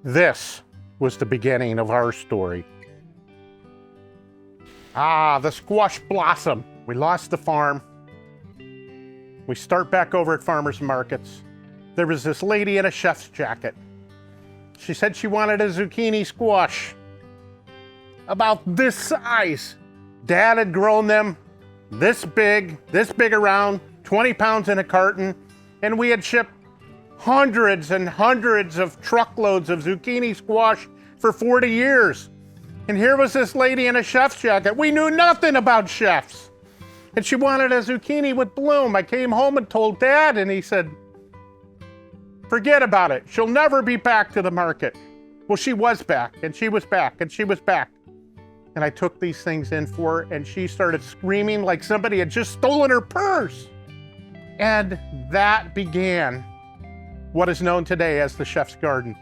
This was the beginning of our story. The squash blossom. We lost the farm. We start back over at farmers markets. There was this lady in a chef's jacket. She said she wanted a zucchini squash about this size. Dad had grown them this big around, 20 pounds in a carton, and we had shipped hundreds and hundreds of truckloads of zucchini squash for 40 years. And here was this lady in a chef's jacket. We knew nothing about chefs. And she wanted a zucchini with bloom. I came home and told Dad, and he said, forget about it. She'll never be back to the market. Well, she was back, and she was back, and she was back. And I took these things in for her, and she started screaming like somebody had just stolen her purse. And that began what is known today as the Chef's Garden.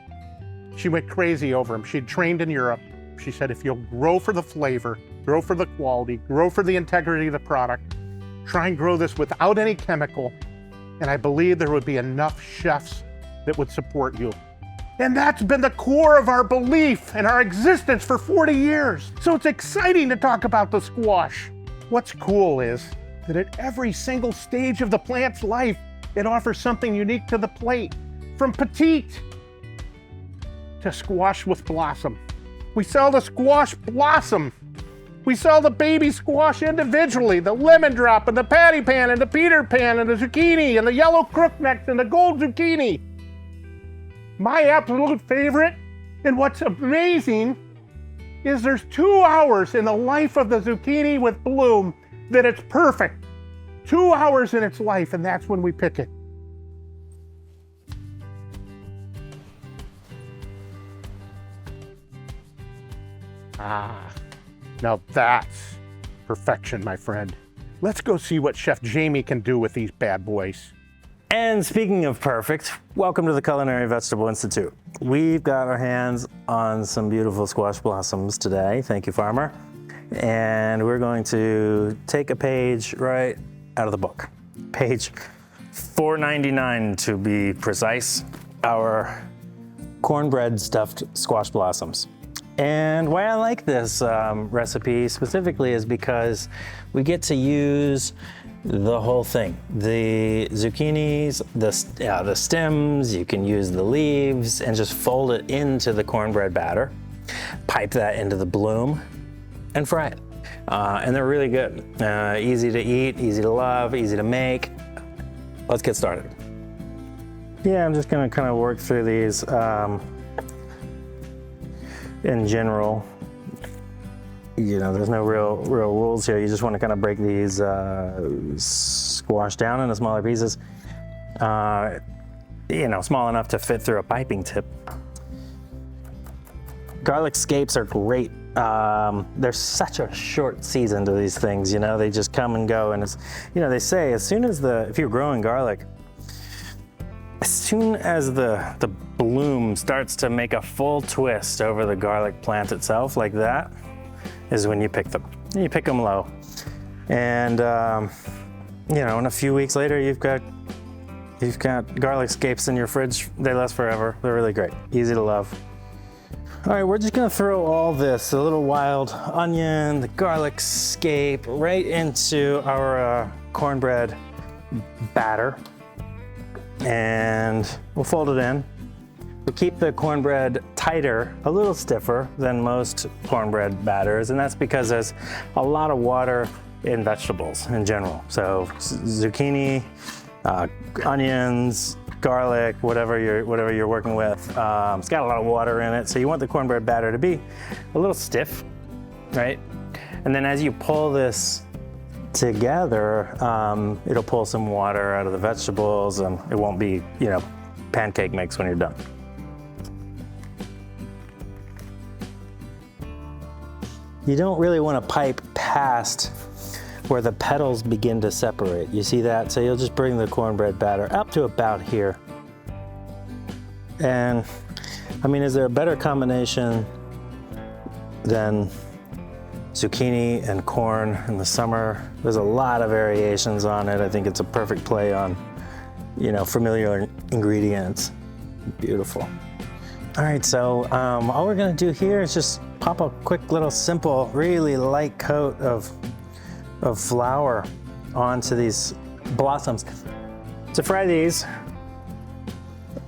She went crazy over him. She'd trained in Europe. She said, if you'll grow for the flavor, grow for the quality, grow for the integrity of the product, try and grow this without any chemical, and I believe there would be enough chefs that would support you. And that's been the core of our belief and our existence for 40 years. So it's exciting to talk about the squash. What's cool is that at every single stage of the plant's life, it offers something unique to the plate, from petite to squash with blossom. We sell the squash blossom. We sell the baby squash individually, the lemon drop and the patty pan and the Peter pan and the zucchini and the yellow crookneck and the gold zucchini. My absolute favorite, and what's amazing, is there's 2 hours in the life of the zucchini with bloom that it's perfect. 2 hours in its life, and that's when we pick it. Now that's perfection, my friend. Let's go see what Chef Jamie can do with these bad boys. And speaking of perfect, welcome to the Culinary Vegetable Institute. We've got our hands on some beautiful squash blossoms today. Thank you, farmer. And we're going to take a page right out of the book. Page 499 to be precise, our cornbread stuffed squash blossoms. And why I like this recipe specifically is because we get to use the whole thing. The zucchinis, the stems, you can use the leaves and just fold it into the cornbread batter, pipe that into the bloom, and fry it. And they're really good. Easy to eat, easy to love, easy to make. Let's get started. Yeah, I'm just gonna kind of work through these in general. You know, there's no real rules here. You just want to kind of break these squash down into smaller pieces. You know, small enough to fit through a piping tip. Garlic scapes are great. There's such a short season to these things, you know, they just come and go. And it's, you know, they say as soon as if you're growing garlic, as soon as the bloom starts to make a full twist over the garlic plant itself like that, is when you pick them. You pick them low. And, you know, and a few weeks later, you've got garlic scapes in your fridge. They last forever. They're really great. Easy to love. All right, we're just gonna throw all this, a little wild onion, the garlic scape, right into our cornbread batter. And we'll fold it in. We'll keep the cornbread tighter, a little stiffer than most cornbread batters, and that's because there's a lot of water in vegetables in general. So zucchini, onions, garlic, whatever you're working with, it's got a lot of water in it, so you want the cornbread batter to be a little stiff, right? And then as you pull this together, it'll pull some water out of the vegetables, and it won't be, you know, pancake mix when you're done. You don't really want to pipe past where the petals begin to separate. You see that? So you'll just bring the cornbread batter up to about here. And I mean, is there a better combination than zucchini and corn in the summer? There's a lot of variations on it. I think it's a perfect play on, you know, familiar ingredients. Beautiful. All right, so all we're gonna do here is just pop a quick little simple, really light coat of flour onto these blossoms. To fry these,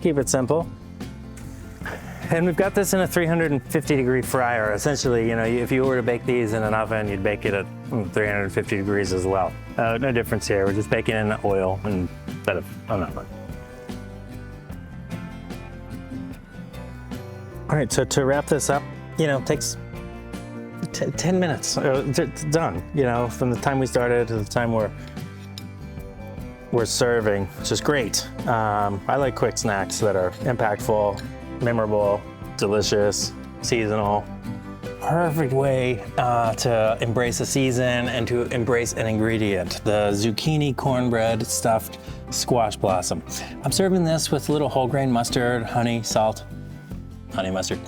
keep it simple. And we've got this in a 350-degree fryer. Essentially, you know, if you were to bake these in an oven, you'd bake it at 350 degrees as well. No difference here. We're just baking in oil instead of an oven. All right, so to wrap this up, you know, takes 10 minutes. It's done, you know, from the time we started to the time we're serving, which is great. I like quick snacks that are impactful, memorable, delicious, seasonal. Perfect way to embrace a season and to embrace an ingredient, the zucchini cornbread stuffed squash blossom. I'm serving this with a little whole grain mustard, honey, salt, honey mustard.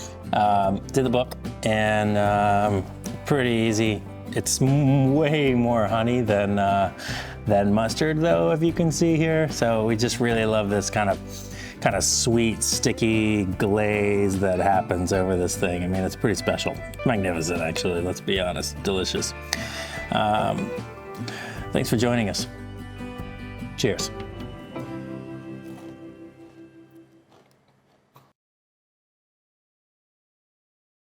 Did the book, and pretty easy. It's way more honey than mustard, though, if you can see here. So we just really love this kind of sweet, sticky glaze that happens over this thing. I mean, it's pretty special. Magnificent, actually, let's be honest. Delicious. Thanks for joining us. Cheers.